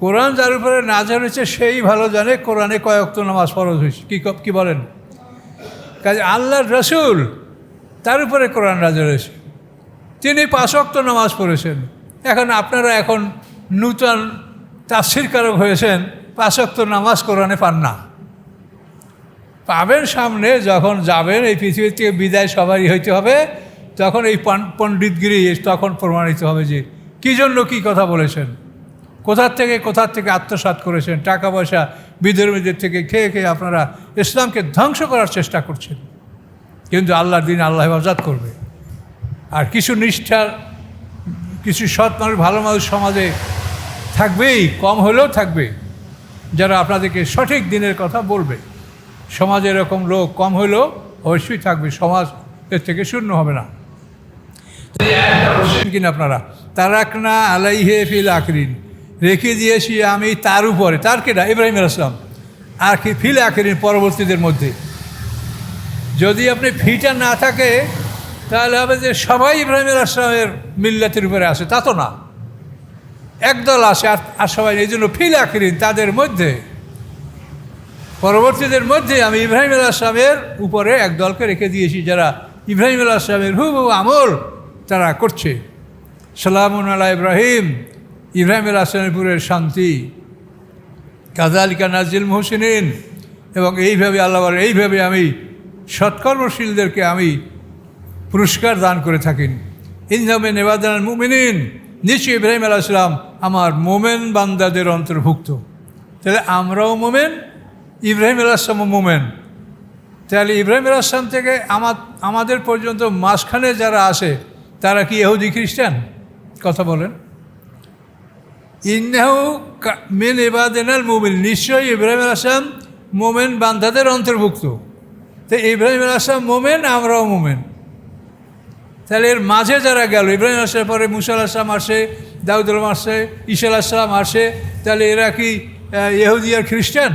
S1: কোরআন যার উপরে নাজিল হয়েছে সেই ভালো জানে কোরআনে কয়েকটা নামাজ ফরজ হয়েছে। কি বলেন? কাজে আল্লাহর রাসূল তার উপরে কোরআন নাজিল হয়েছে, তিনি 5 ওয়াক্ত নামাজ পড়েছেন। এখন আপনারা নূতন তাফসীরকারক হয়েছেন, 5 ওয়াক্ত নামাজ কোরআনে পান না। পাবেন সামনে, যখন যাবেন এই পৃথিবী থেকে বিদায় সবারই হইতে হবে, তখন এই পণ্ডিতগিরি তখন প্রমাণিত হবে যে কী জন্য কী কথা বলেছেন, কোথার থেকে আত্মসাৎ করেছেন, টাকা পয়সা বিধর্মীদের থেকে খেয়ে খেয়ে আপনারা ইসলামকে ধ্বংস করার চেষ্টা করছেন। কিন্তু আল্লাহর দিন আল্লাহ হেফাজত করবে। আর কিছু নিষ্ঠার, কিছু সৎ মানুষ, ভালো মানুষ সমাজে থাকবেই, কম হলেও থাকবে, যারা আপনাদেরকে সঠিক দিনের কথা বলবে। সমাজে এরকম লোক কম হলেও অবশ্যই থাকবে, সমাজ এর থেকে শূন্য হবে না। কিনা আপনারা তারাকনা আলাইহি ফিল আখিরিন, রেখে দিয়েছি আমি তার উপরে। তার কেটা? ইব্রাহিম আলাইহিস সালাম। আর কি ফিল আখিরিন, পরবর্তীদের মধ্যে। যদি আপনি ফিটা না থাকে তাহলে হবে যে সবাই ইব্রাহিম আলাইহিস সালামের মিল্লাতের উপরে আসে, তা তো না। একদল আসে আর সবাই, এই জন্য ফিল আখিরিন, তাদের মধ্যে, পরবর্তীদের মধ্যে আমি ইব্রাহিম আলাইহিস সালামের উপরে একদলকে রেখে দিয়েছি, যারা ইব্রাহিম আলাইহিস সালামের হুবহু আমল তারা করছে। সালামুন আলা ইব্রাহিম, ইব্রাহিম আলাইহিস সালামের উপরে শান্তি। কাযালিকা নাজিল মুহসিনিন, এবং এইভাবে আল্লাহ এইভাবে আমি সৎকর্মশীলদেরকে আমি পুরস্কার দান করে থাকেন। ইন্নাহু মিন ইবাদিনাল মুমিনিন, নিশ্চয়ই ইব্রাহিম আলাইহিস সালাম আমার মোমেন বান্দাদের অন্তর্ভুক্ত। তাহলে আমরাও মোমেন, ইব্রাহিম আলাইহিস সালামও মোমেন। তাহলে ইব্রাহিম আলাইহিস সালাম থেকে আমাদের পর্যন্ত মাঝখানে যারা আসে তারা কি ইহুদি খ্রিস্টান? কথা বলেন। ইন্নাহু মিন ইবাদিনাল মুমিন, নিশ্চয়ই ইব্রাহিম আলাইহিস সালাম মোমেন বান্দাদের অন্তর্ভুক্ত। তো ইব্রাহিম আলাইহিস সালাম মোমেন, আমরাও মোমেন। তাহলে এর মাঝে যারা গেল, ইব্রাহিম আলাইহিস সালামের পরে মুসা আলাইহিস সালাম আসে, দাউদ আলাইহিস সালাম আসে, ঈসা আলাইহিস সালাম আসে, তাহলে এরা কি ইহুদি আর খ্রিস্টান?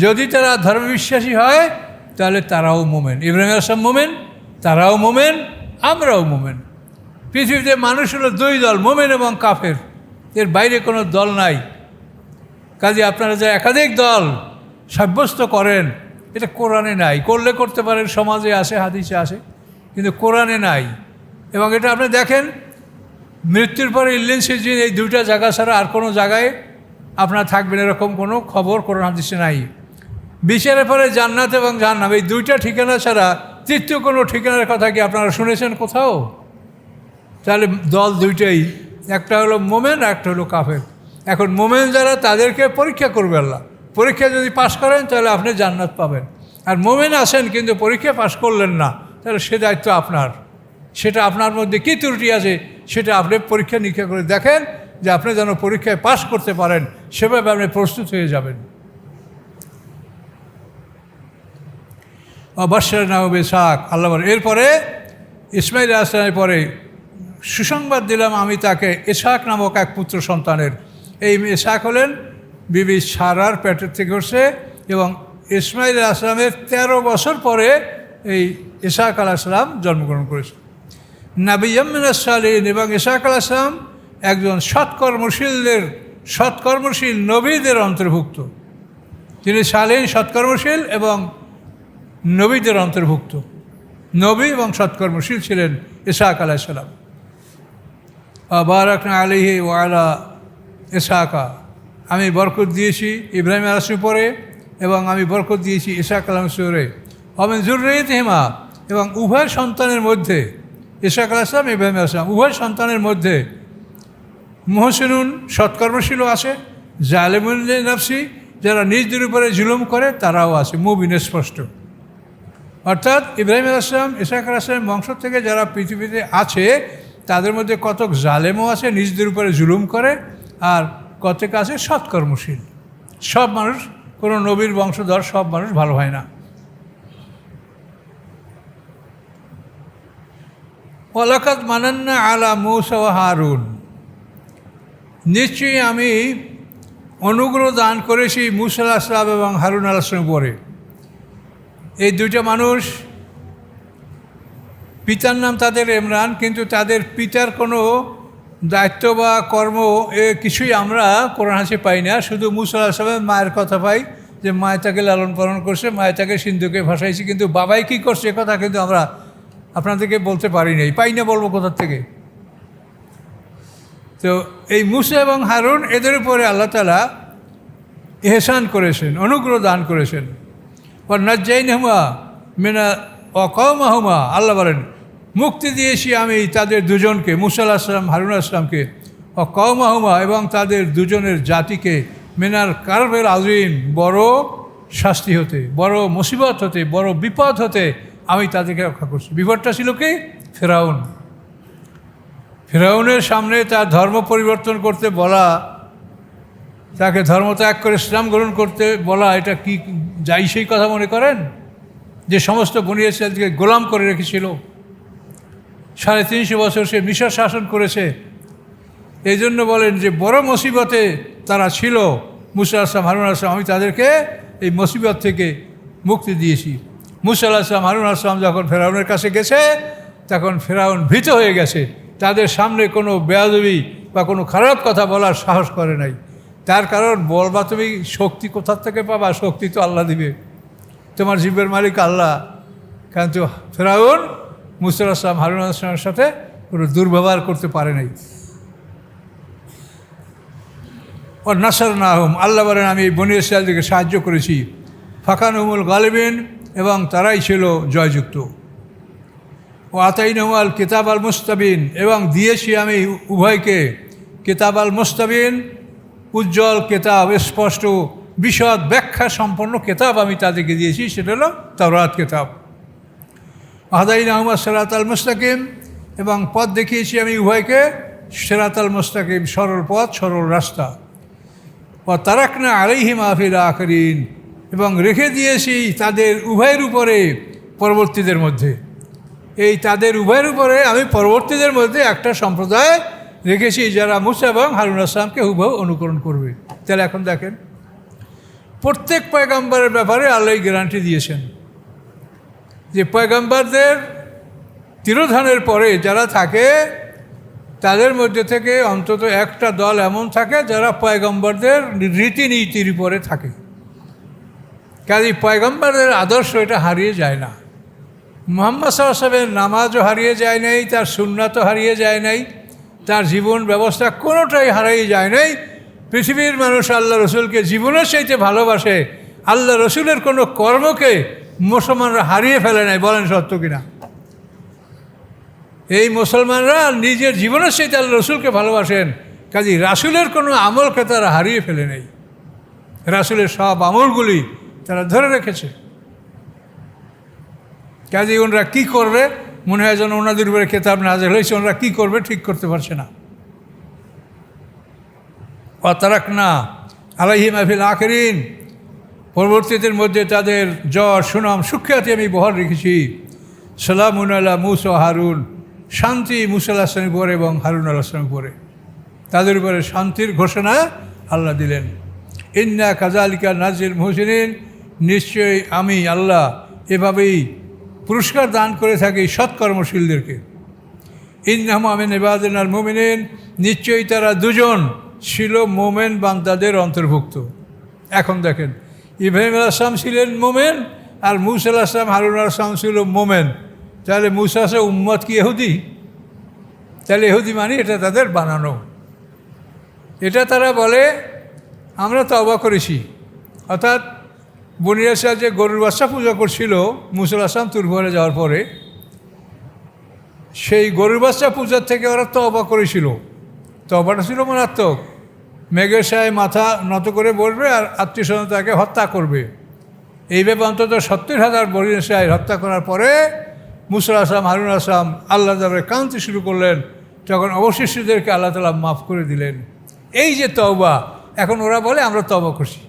S1: যদি তারা ধর্মবিশ্বাসী হয় তাহলে তারাও মোমেন। ইব্রাহিম আলাইহিস সালাম মোমেন, তারাও মোমেন, আমরাও মোমেন। পৃথিবীতে মানুষ হলো দুই দল, মোমেন এবং কাফের, এর বাইরে কোনো দল নাই। কাজে আপনারা যে একাধিক দল সাব্যস্ত করেন, এটা কোরআনে নাই। করলে করতে পারেন, সমাজে আসে, হাদিসে আসে, কিন্তু কোরআনে নাই। এবং এটা আপনি দেখেন, মৃত্যুর পরে ইল্লিন সিজিন এই দুইটা জায়গা ছাড়া আর কোনো জায়গায় আপনার থাকবেন এরকম কোনো খবর কোরআন হাদিসে নাই। বিচারের পরে জান্নাত এবং জাহান্নাম এই দুইটা ঠিকানা ছাড়া তৃতীয় কোনো ঠিকানার কথা কি আপনারা শুনেছেন কোথাও? তাহলে দল দুইটাই, একটা হলো মোমেন, একটা হলো কাফের। এখন মোমেন যারা, তাদেরকে পরীক্ষা করবে আল্লাহ। পরীক্ষা যদি পাশ করেন তাহলে আপনি জান্নাত পাবেন। আর মোমেন আছেন কিন্তু পরীক্ষা পাশ করলেন না, তাহলে সে দায়িত্ব আপনার। সেটা আপনার মধ্যে কী ত্রুটি আছে সেটা আপনি পরীক্ষা নিরীক্ষা করে দেখেন, যে আপনি যেন পরীক্ষায় পাশ করতে পারেন, সেভাবে আপনি প্রস্তুত হয়ে যাবেন। অবশ্যই না হবে ইসহাক, আল্লাহ বলেন। এরপরে ইসমাইল আলাইহিস সালামের পরে সুসংবাদ দিলাম আমি তাকে ইসহাক নামক এক পুত্র সন্তানের। এই ইসহাক হলেন বিবি সারার পেটের থেকে উঠছে, এবং ইসমাইল আলাইহিস সালামের 13 বছর পরে এই ইসহাক আলাইহিস সালাম জন্মগ্রহণ করেছে। নাবিয়্যাম মিনাস সালিহিন, এবং ইসহাক আলাইহিস সালাম একজন সৎকর্মশীল নবীদের অন্তর্ভুক্ত। তিনি সালিহিন, সৎকর্মশীল এবং নবীদের অন্তর্ভুক্ত। নবী এবং সৎকর্মশীল ছিলেন ইসহাক আলাইহিস সালাম। বারাকনা আলাইহি ওয়া আলা ইসহাকা, আমি বরকত দিয়েছি ইব্রাহিম আলাইহিস সালামের পরে, এবং আমি বরকত দিয়েছি ইসহাক আলাইহিস সালামের। ওমিন যুররিয়াতিহিমা, এবং উভয় সন্তানের মধ্যে, ইসহাক আলাইহিস সালাম, ইব্রাহিম আলাইহিস সালাম, উভয় সন্তানের মধ্যে মুহসিনুন, সৎকর্মশীলও আছে, জালেমুন লিনাফসি, যারা নিজদের উপরে জুলুম করে তারাও আছে, মুবিন, স্পষ্ট। অর্থাৎ ইব্রাহিম আলাইহিস সালাম, ইসহাক আলাইহিস সালামের বংশ থেকে যারা পৃথিবীতে আছে তাদের মধ্যে কতক জালেমও আছে, নিজদের উপরে জুলুম করে, আর কতক আছে সৎকর্মশীল। সব মানুষ, কোনো নবীর বংশধর সব মানুষ ভালো হয় না। ওয়ালাকাদ মানান্না আলা মূসা ওয়া হারুন, নিশ্চয়ই আমি অনুগ্রহ দান করেছি মূসা আলাইহিস সালাম এবং হারুন আলাইহিস সালামের উপরে। এই দুইটা মানুষ, পিতার নাম তাদের ইমরান, কিন্তু তাদের পিতার কোনো দায়িত্ব বা কর্ম কিছুই আমরা কোরআন হাদিসে পাই না। শুধু মূসা আলাইহিস সালামের মায়ের কথা পাই, যে মায়ে তাকে লালন পালন করছে, মায়ে তাকে সিন্ধুকে ভাসাইছে, কিন্তু বাবাই কী করছে এ কথা কিন্তু আমরা আপনাদেরকে বলতে পারি নাই, পাই না, বলবো কোথার থেকে। তো এই মূসা এবং হারুন, এদের উপরে আল্লাহ তাআলা ইহসান করেছেন, অনুগ্রহ দান করেছেন। ওয়া নাজ্জাইনাহুমা মিনা ওয়া কওমাহুমা, আল্লাহ বলেন মুক্তি দিয়েছি আমি তাদের দুজনকে, মূসা আলাইহিস সালাম, হারুন আলাইহিস সালামকে, ওয়া কওমাহুমা, এবং তাদের দুজনের জাতিকে, মিনাল কারবিল আযীম, বড় শাস্তি হতে, বড় মুসিবত হতে, বড় বিপদ হতে আমি তাদেরকে রক্ষা করছি। বিপদটা ছিল কি? ফেরাউন। ফেরাউনের সামনে তার ধর্ম পরিবর্তন করতে বলা, তাকে ধর্মত্যাগ করে ইসলাম গ্রহণ করতে বলা, এটা কি যাই সেই কথা মনে করেন? যে সমস্ত বনী ইসরাঈলকে গোলাম করে রেখেছিল, 350 বছর সে মিশর শাসন করেছে। এই জন্য বলেন যে বড় মুসিবতে তারা ছিল, মূসা আলাইহিস সালাম, হারুন আলাইহিস সালাম, আমি তাদেরকে এই মুসিবত থেকে মুক্তি দিয়েছি। মূসা আলাইহিস সালাম, হারুন আলাইহিস সালাম যখন ফেরাউনের কাছে গেছে, তখন ফেরাউন ভীত হয়ে গেছে, তাদের সামনে কোনো বেয়াদবি বা কোনো খারাপ কথা বলার সাহস করে নাই। তার কারণ, বলবা তুমি শক্তি কোথার থেকে পাবা? শক্তি তো আল্লাহ দিবে, তোমার জীবের মালিক আল্লাহ। কিন্তু ফেরাউন মূসা আলাইহিস সালাম, হারুন আলাইহিস সালামের সাথে কোনো দুর্ব্যবহার করতে পারে নাই। ও নাসরনাহুম, আল্লাহ বলেন আমি বনী ইসরাঈলদেরকে সাহায্য করেছি। ফাকানুহুমুল গালিবিন, এবং তারাই ছিল জয়যুক্ত। ও আতাইনাহুম আল কিতাব আল মুস্তাবিন, এবং দিয়েছি আমি উভয়কে কিতাব আল মুস্তাবিন, উজ্জ্বল কিতাব, স্পষ্ট বিশদ ব্যাখ্যা সম্পন্ন কিতাব আমি তাদেরকে দিয়েছি, সেটা হলো তাওরাত কিতাব। হাদাইনাহুম সিরাত আল মুস্তাকিম, এবং পথ দেখিয়েছি আমি উভয়কে সিরাত আল মুস্তাকিম, সরল পথ, সরল রাস্তা। ও তারাকনা আলাইহিমা ফিল আখিরিন, এবং রেখে দিয়েছি তাদের উভয়ের উপরে পরবর্তীদের মধ্যে। এই তাদের উভয়ের উপরে আমি পরবর্তীদের মধ্যে একটা সম্প্রদায় রেখেছি যারা মূসা এবং হারুন আলাইহিস সালামকে হুবহু অনুকরণ করবে। তাহলে এখন দেখেন, প্রত্যেক পয়গম্বরের ব্যাপারে আল্লাহ গ্যারান্টি দিয়েছেন যে পয়গম্বরদের তিরোধানের পরে যারা থাকে তাদের মধ্যে থেকে অন্তত একটা দল এমন থাকে যারা পয়গম্বরদের রীতিনীতির উপরে থাকে। কাজে পয়গম্বরদের আদর্শ এটা হারিয়ে যায় না। মুহাম্মদ সাল্লাল্লাহু আলাইহি ওয়াসাল্লামের নামাজও হারিয়ে যায় নাই, তার সুন্নাতও হারিয়ে যায় নাই, তার জীবন ব্যবস্থা কোনোটাই হারিয়ে যায় নাই। পৃথিবীর মানুষ আল্লাহ রসুলকে জীবনের চাইতে ভালোবাসে, আল্লাহ রসুলের কোনো কর্মকে মুসলমানরা হারিয়ে ফেলে নাই। বলেন সত্য কিনা? এই মুসলমানরা নিজের জীবনের চাইতে আল্লাহ রসুলকে ভালোবাসেন, কাজী রাসুলের কোনো আমলকে তারা হারিয়ে ফেলে নেই। রাসুলের সব আমলগুলি তারা ধরে রেখেছে। কাজী ওনারা কী করবে, মনে হয় যেন ওনাদের উপরে খেতাব নাযিল হয়েছে, ওনারা কী করবে ঠিক করতে পারছে না। ওয়াতারাকনা আলাইহিম ফিল আখিরিন, পরবর্তীদের মধ্যে তাদের যশ সুনাম সুখ্যাতি আমি বহাল রেখেছি। সালামুন আলা মুসা হারুন, শান্তি মুসা আলাইহিস সালামের উপরে এবং হারুন আলাইহিস সালামের উপরে, তাদের উপরে শান্তির ঘোষণা আল্লাহ দিলেন। ইন্না কাযালিকা নাজিল মুহসিনিন, নিশ্চয়ই আমি আল্লাহ এভাবেই পুরস্কার দান করে থাকি সৎকর্মশীলদেরকে। ইন্নাহুম মিন ইবাদিনাল মুমিনিন, নিশ্চয়ই তারা দুজন ছিল মোমেন বান্দাদের অন্তর্ভুক্ত। এখন দেখেন, ইব্রাহিম আলাইহিস সালাম ছিলেন মোমেন আর মুসা আলাইহিস সালাম হারুন আলাইহিস সালাম ছিল মোমেন। তাহলে মুসা আলাইহিস উম্মত কি ইহুদি? তাহলে ইহুদি মানে এটা তাদের বানানো। এটা তারা বলে আমরা তওবা করেছি, অর্থাৎ বনী ইসরাঈল যে গরুর বাচ্চা পূজা করছিল মুসা আলাইহিস সালাম তুর ভরে যাওয়ার পরে, সেই গরুর বাচ্চা পূজার থেকে ওরা তওবা করেছিল। তওবাটা ছিল মারাত্মক। মেঘের সায় মাথা নত করে বলবে আর আত্মীয় স্বজন তাকে হত্যা করবে। এইভাবে অন্তত 70,000 বনী ইসরাঈল হত্যা করার পরে মুসা আলাইহিস সালাম হারুন আলাইহিস সালাম আল্লাহ দরবারে কাঁদতে শুরু করলেন। তখন অবশিষ্টদেরকে আল্লাহ তাআলা মাফ করে দিলেন। এই যে তওবা, এখন ওরা বলে আমরা তওবা করছি।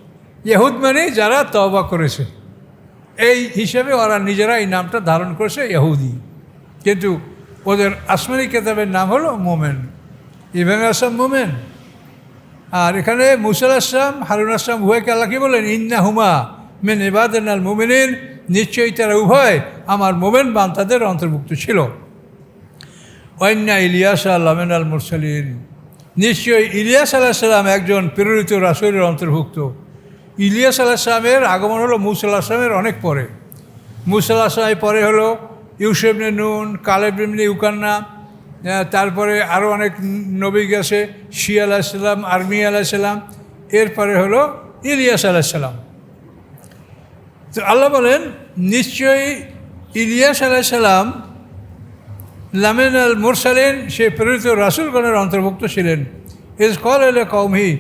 S1: ইহুদ মানে যারা তওবা করেছে, এই হিসেবে ওরা নিজেরা এই নামটা ধারণ করেছে ইহুদি। কিন্তু ওদের আসমানি কিতাবের নাম হলো মোমেন। ইব্রাহিম আলাইহিস সালাম মোমেন, আর এখানে মুসা আলাইহিস সালাম হারুন আলাইহিস সালাম উভয়কে আল্লাহ কি বলেন? ইন্নাহুমা মিন ইবাদিনাল মুমিনিন, নিশ্চয়ই তারা উভয় আমার মোমেন বান্দাদের অন্তর্ভুক্ত ছিল। ওয়াইন্না ইলিয়াস মিনাল মুরসালিন, নিশ্চয়ই ইলিয়াস আলাইহিস সালাম একজন প্রেরিত রাসূলের অন্তর্ভুক্ত। ইলিয়াস আলাইহিস সালামের আগমন হলো মুসা আলাইহিস সালামের অনেক পরে। মুসা আলাইহিস সালামের পরে হলো ইউসুফ ইবনে নুন, কালেব ইবনে ইউকান্না, তারপরে আরও অনেক নবী গেছে, শি আলাইহিস সালাম, আরমি আলাইহিস সালাম, এরপরে হলো ইলিয়াস আলাইহিস সালাম। তো আল্লাহ বলেন নিশ্চয়ই ইলিয়াস আলাইহিস সালাম লামিনাল মুরসালিন, সে প্রেরিত রাসূলগণের অন্তর্ভুক্ত ছিলেন। ইজ ক্বালা লিকওমিহি,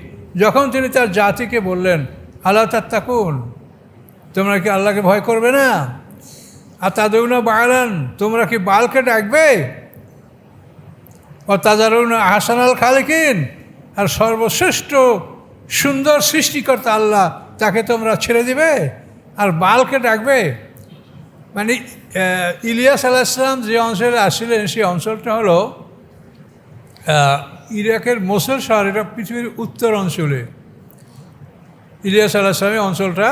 S1: যখন তিনি তার জাতিকে বললেন আলা তাত্তাকুন, তোমরা কি আল্লাহকে ভয় করবে না? আতাদউনা বালান, তোমরা কি বালকে ডাকবে? ও তাজারুনা আহসানাল খালিকিন, আর সর্বশ্রেষ্ঠ সুন্দর সৃষ্টিকর্তা আল্লাহ, তাকে তোমরা ছেড়ে দিবে আর বালকে ডাকবে? মানে ইলিয়াস আলাইহিস সালাম যে অঞ্চলে আসছিলেন সেই অঞ্চলটা হলো ইরাকের মোসুল শহর, এটা পৃথিবীর উত্তর অঞ্চলে। ইলিয়াস আলাইহিস সালামের অঞ্চলটা,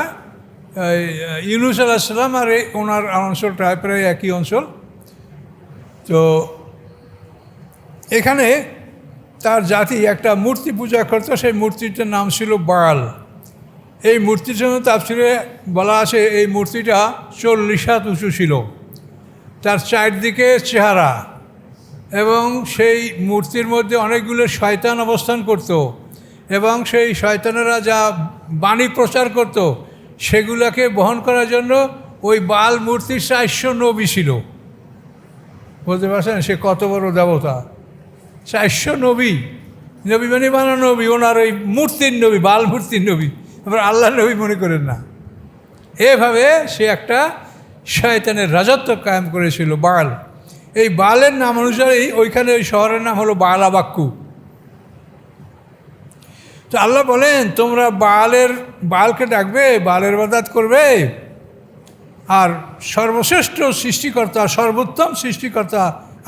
S1: ইউনূস আলাইহিস সালাম আর ওনার অঞ্চলটা প্রায় একই অঞ্চল। তো এখানে তার জাতি একটা মূর্তি পূজা করত, সেই মূর্তিটার নাম ছিল বাল। এই মূর্তির জন্য তাফসিরে বলা আছে এই মূর্তিটা 40 হাত উঁচু ছিল, তার চারদিকে চেহারা, এবং সেই মূর্তির মধ্যে অনেকগুলো শয়তান অবস্থান করত, এবং সেই শয়তানেরা যা বাণী প্রচার করত সেগুলোকে বহন করার জন্য ওই বাল মূর্তির 400 নবী ছিল। বলতে পারছেন সে কত বড় দেবতা? 400 নবী, নবী মানে বানা নবী, ওনার ওই মূর্তির নবী, বাল মূর্তির নবী, আবার আল্লাহ নবী মনে করেন না। এভাবে সে একটা শয়তানের রাজত্ব কায়েম করেছিল বাল। এই বালের নাম অনুসারেই ওইখানে ওই শহরের নাম হলো বালাবাক্কু। তো আল্লাহ বলেন তোমরা বালকে ডাকবে, বালের ইবাদত করবে, আর সর্বশ্রেষ্ঠ সৃষ্টিকর্তা, সর্বোত্তম সৃষ্টিকর্তা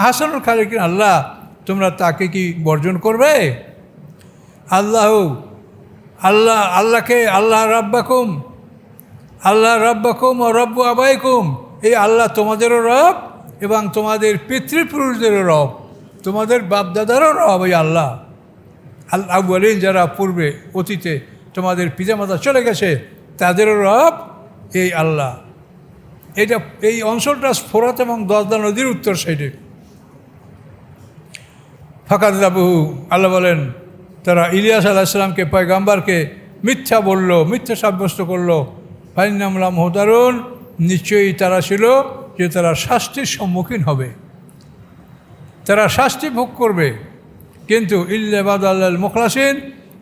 S1: আহসানুল খালিকিন আল্লাহ, তোমরা তাকে কি বর্জন করবে? আল্লাহ আল্লাহকে আল্লাহ রাব্বাকুম ও রব্বু আবাইকুম, এই আল্লাহ তোমাদেরও রব এবং তোমাদের পিতৃপুরুষদেরও রব, তোমাদের বাপদাদারও রব। এই আল্লাহ আউয়ালিন, যারা পূর্বে অতীতে তোমাদের পিতামাতা চলে গেছে, তাদেরও রব এই আল্লাহ। এই অঞ্চলটা ফোরাত এবং দজদা নদীর উত্তর সাইডে। ফাকাযযাবুহু, আল্লাহ বলেন তারা ইলিয়াস আলাইহিস সালামকে, পয়গাম্বারকে মিথ্যা বলল, মিথ্যা সাব্যস্ত করলো। ফাইন্নাহুম লামুহদারুন, নিশ্চয়ই তারা ছিল যে তারা শাস্তির সম্মুখীন হবে, তারা শাস্তি ভোগ করবে। কিন্তু ইল্লা ইবাদাল্লাহিল মুখলাসিন,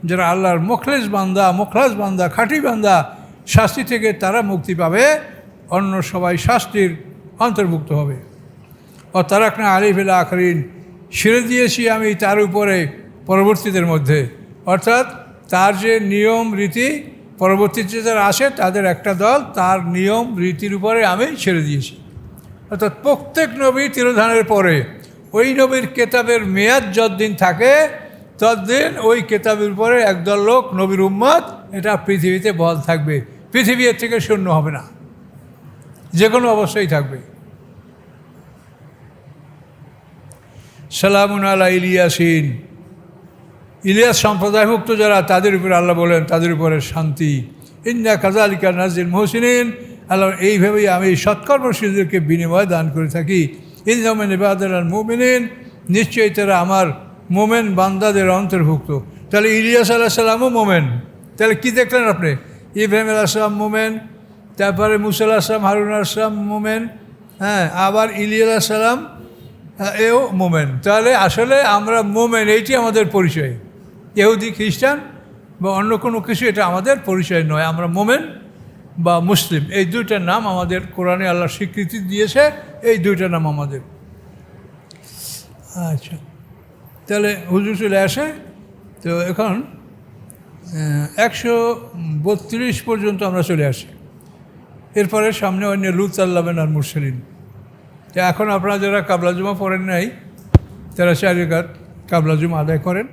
S1: যারা আল্লাহর মুখলাস বান্দা, খাঁটি বান্দা, শাস্তি থেকে তারা মুক্তি পাবে, অন্য সবাই শাস্তির অন্তর্ভুক্ত হবে। ও তারাকনা আলাইহি ফিল আখিরিন, ছেড়ে দিয়েছি আমি তার উপরে পরবর্তীদের মধ্যে, অর্থাৎ তার যে নিয়ম রীতি পরবর্তীতে যারা আসে তাদের একটা দল তার নিয়ম রীতির উপরে আমি ছেড়ে দিয়েছি। অর্থাৎ প্রত্যেক নবী তিরোধানের পরে ওই নবীর কেতাবের মেয়াদ যতদিন থাকে ততদিন ওই কেতাবের উপরে একদল লোক, নবীর উম্মত, এটা পৃথিবীতে বহাল থাকবে, পৃথিবী এর থেকে শূন্য হবে না, যে কোনো অবস্থায় থাকবে। সালামুন আলা ইলিয়াসিন, ইলিয়াস সম্প্রদায়ভুক্ত যারা, তাদের উপরে আল্লাহ বলেন তাদের উপরে শান্তি। ইন্না কাযালিকা নাজিল মুহসিনিন, আল্লাহ এইভাবেই আমি সৎকর্মশীলদেরকে বিনিময় দান করে থাকি। ইন্নাহুম মিন ইবাদিনাল মুমিনিন, নিশ্চয়ই তারা আমার মোমেন বান্দাদের অন্তর্ভুক্ত। তাহলে ইলিয়াস আলাইহিস সালামও মোমেন। তাহলে কি দেখলেন আপনি? ইব্রাহিম আলাইহিস সালাম মোমেন, তারপরে মুসা আলাইহিস সালাম, হারুন আলাইহিস সালাম মোমেন, হ্যাঁ, আবার ইলিয়াস আলাইহিস সালাম এও মোমেন। তাহলে আসলে আমরা মোমেন, এইটি আমাদের পরিচয়। ইহুদি, খ্রিস্টান বা অন্য কোনো কিছু এটা আমাদের পরিচয় নয়। আমরা মোমেন বা মুসলিম, এই দুইটার নাম আমাদের কোরআনে আল্লাহ স্বীকৃতি দিয়েছে, এই দুইটা নাম আমাদের। আচ্ছা, তাহলে হুজুর চলে আসে। তো এখন 132 পর্যন্ত আমরা চলে আসি। এরপরে সামনে অন্য লুত আল্লাবেন আর মুরসালিন। তো এখন আপনারা যারা কাবলা জুমা পড়েন নাই, তারা 4 রাকাত কাবলা জুমা আদায় করেন।